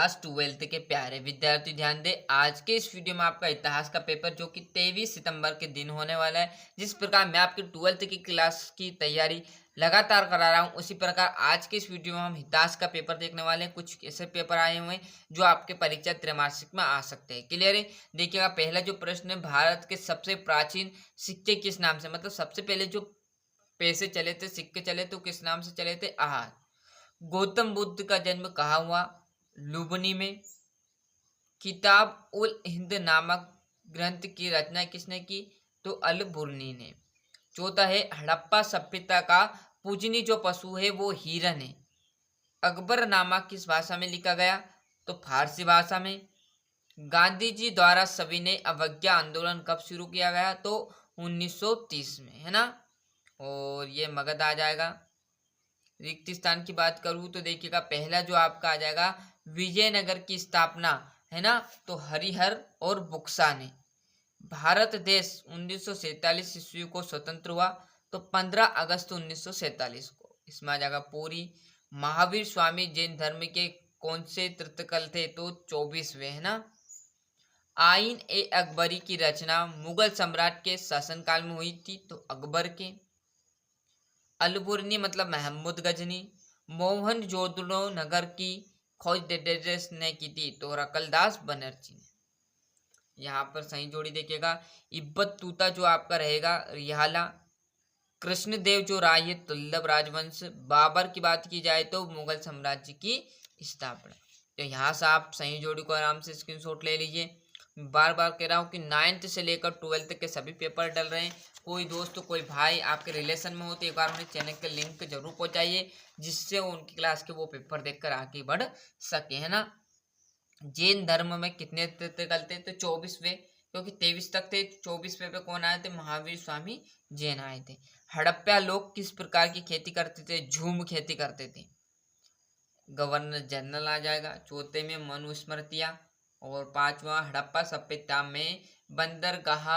Class 12th के प्यारे विद्यार्थी ध्यान दें। आज के इस वीडियो में आपका इतिहास का पेपर जो कि 23 सितंबर के दिन होने वाला है। जिस प्रकार मैं आपकी 12th की क्लास की तैयारी लगातार करा रहा हूं, उसी प्रकार आज के इस वीडियो में हम इतिहास का पेपर देखने वाले हैं। कुछ ऐसे पेपर आए हुए हैं जो आपके परीक्षा त्रैमासिक में आ सकते हैं। क्लियर है? देखिएगा, पहला जो प्रश्न है, भारत के सबसे प्राचीन सिक्के किस नाम से, मतलब सबसे पहले जो पैसे चले थे, सिक्के चले, तो किस नाम से चले थे? आहार। गौतम बुद्ध का जन्म कहाँ हुआ? लुबनी में। किताब उल हिंद नामक ग्रंथ की रचना किसने की? तो अल बुर्नी ने। चौथा है, हड़प्पा सभ्यता का पूजनीय जो पशु है वो हिरन है। अकबरनामा किस भाषा में लिखा गया? तो फारसी भाषा में। गांधी जी द्वारा सविनय अवज्ञा आंदोलन कब शुरू किया गया? तो 1930 में, है ना। और ये मगध आ जाएगा। रिक्त स्थान की बात करूं तो देखिएगा, पहला जो आपका आ जाएगा विजयनगर की स्थापना, है ना, तो हरिहर और बुक्सा ने। भारत देश 1947 ईस्वी को स्वतंत्र हुआ, तो 15 अगस्त 1947 को। इसमें आ जाएगा पूरी। महावीर स्वामी जैन धर्म के कौन से तीर्थंकर थे? तो 24वें, है ना। आइन ए अकबरी की रचना मुगल सम्राट के शासनकाल में हुई थी, तो अकबर के। अलबुर्नी मतलब महमूद गजनी। मोहनजोदड़ो नगर की खोज डेडेस ने की थी, तो रकलदास बनर्जी ने। यहाँ पर सही जोड़ी देखिएगा, इब्बत तूता जो आपका रहेगा रिहाला। कृष्णदेव जो राय है, तुल्लभ राजवंश। बाबर की बात की जाए तो मुगल साम्राज्य की स्थापना। तो यहाँ से आप सही जोड़ी को आराम से स्क्रीनशॉट ले लीजिए। बार बार कह रहा हूँ कि 9th से लेकर 12th के सभी पेपर डल रहे हैं। कोई दोस्त कोई भाई आपके रिलेशन में हो तो एक बार उन्हें चैनल के लिंक जरूर पहुंचाइए, जिससे उनकी क्लास के वो पेपर देखकर आगे बढ़ सके, है ना। जैन धर्म में कितने तीर्थंकर थे? तो 24वें, क्योंकि 23 तक थे। 24वें पे कौन आए थे? महावीर स्वामी जैन आए थे। हड़प्पा लोग किस प्रकार की खेती करते थे? झूम खेती करते थे। गवर्नर जनरल आ जाएगा। चौथे में मनुस्मृतियां। और पांचवा, हड़प्पा सभ्यता में बंदरगाह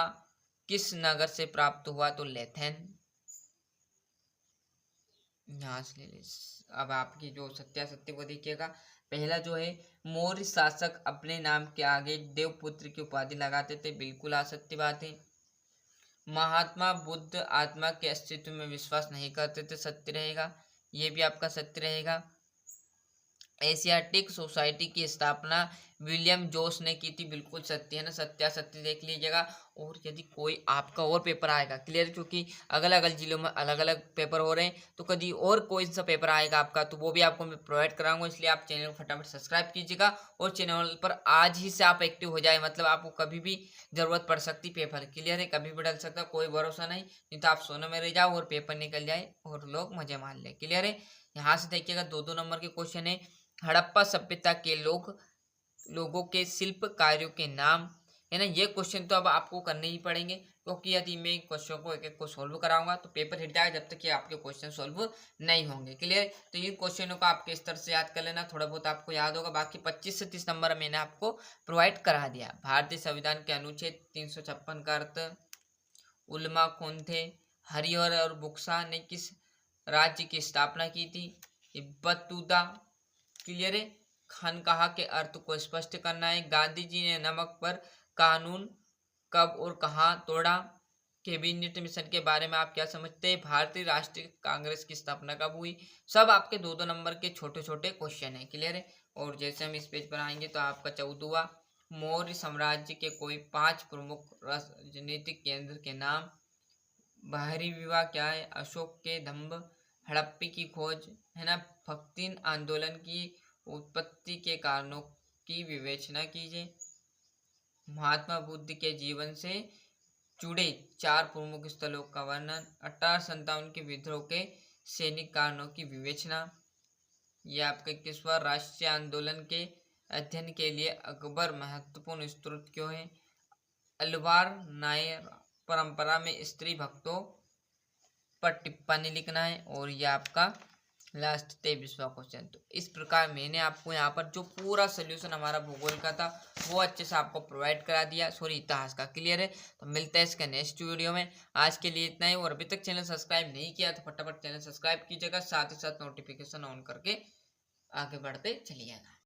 किस नगर से प्राप्त हुआ? तो लेथेन। यहाँ से ले ली। अब आपकी जो सत्यासत्य को देखिएगा। पहला जो है, मौर्य शासक अपने नाम के आगे देवपुत्र की उपाधि लगाते थे, बिल्कुल असत्य बात है। महात्मा बुद्ध आत्मा के अस्तित्व में विश्वास नहीं करते थे, सत्य रहेगा। ये भी आपका सत्य रहेगा। एशियाटिक सोसाइटी की स्थापना विलियम जोस ने की थी, बिल्कुल सत्य है ना, सत्यासत्य देख लीजिएगा। और यदि कोई आपका और पेपर आएगा, क्लियर, क्योंकि अलग अलग जिलों में अलग अलग पेपर हो रहे हैं, तो कभी और कोई सा पेपर आएगा आपका, तो वो भी आपको मैं प्रोवाइड कराऊंगा। इसलिए आप चैनल को फटाफट सब्सक्राइब कीजिएगा और चैनल पर आज ही से आप एक्टिव हो जाए, मतलब आपको कभी भी जरूरत पड़ सकती पेपर। क्लियर है? कभी भी डल सकता, कोई भरोसा नहीं तो आप सोने में रह जाओ और पेपर निकल जाए और लोग मजे मान ले। क्लियर है? यहाँ से देखिएगा, 2-2 नंबर के क्वेश्चन है। हड़प्पा सभ्यता के लोगों के शिल्प कार्यों के नाम, है ना। ये क्वेश्चन तो अब आपको करने ही पड़ेंगे, क्योंकि यदि मैं क्वेश्चन को एक एक को सॉल्व कराऊंगा तो पेपर हिट जाएगा, जब तक कि आपके क्वेश्चन सॉल्व नहीं होंगे। क्लियर? तो इन क्वेश्चनों को आपके स्तर से याद कर लेना, थोड़ा बहुत आपको याद होगा। बाकी 25 से 30 नंबर मैंने आपको प्रोवाइड करा दिया। भारतीय संविधान के अनुच्छेद 356 का अर्थ? उलमा कौन थे? हरिहर और बुक्सा ने किस राज्य की स्थापना की थी? बतूता। क्लियर है? खानकाह के अर्थ को स्पष्ट करना है। गांधी जी ने नमक पर कानून कब और कहाँ तोड़ा? कैबिनेट मिशन के बारे में आप क्या समझते हैं? भारतीय राष्ट्रीय कांग्रेस की स्थापना कब हुई? सब आपके 2-2 नंबर के छोटे छोटे क्वेश्चन है। क्लियर है? और जैसे हम इस पेज पर आएंगे तो आपका 14वां, मौर्य साम्राज्य के कोई 5 प्रमुख राजनीतिक केंद्र के नाम। बाहरी विवाह क्या है? अशोक के दंभ। हड़प्पी की खोज, है ना। भक्तिन आंदोलन की उत्पत्ति के कारणों की विवेचना कीजिए। महात्मा बुद्ध के जीवन से जुड़े 4 प्रमुख स्थलों का वर्णन। 1857 के विद्रोह के सैनिक कारणों की विवेचना। यह आपका 21वां, राष्ट्रीय आंदोलन के अध्ययन के लिए अकबर महत्वपूर्ण स्रोत क्यों है? अलवार नायर परंपरा में स्त्री भक्तों पर टिप्पणी लिखना है। और यह आपका लास्ट 23वां क्वेश्चन। तो इस प्रकार मैंने आपको यहाँ पर जो पूरा सोल्यूशन हमारा भूगोल का था वो अच्छे से आपको प्रोवाइड करा दिया, सॉरी इतिहास का। क्लियर है? तो मिलते हैं इसके नेक्स्ट वीडियो में। आज के लिए इतना ही। और अभी तक चैनल सब्सक्राइब नहीं किया तो फटाफट चैनल सब्सक्राइब कीजिएगा, साथ ही साथ नोटिफिकेशन ऑन करके आगे बढ़ते चलिएगा।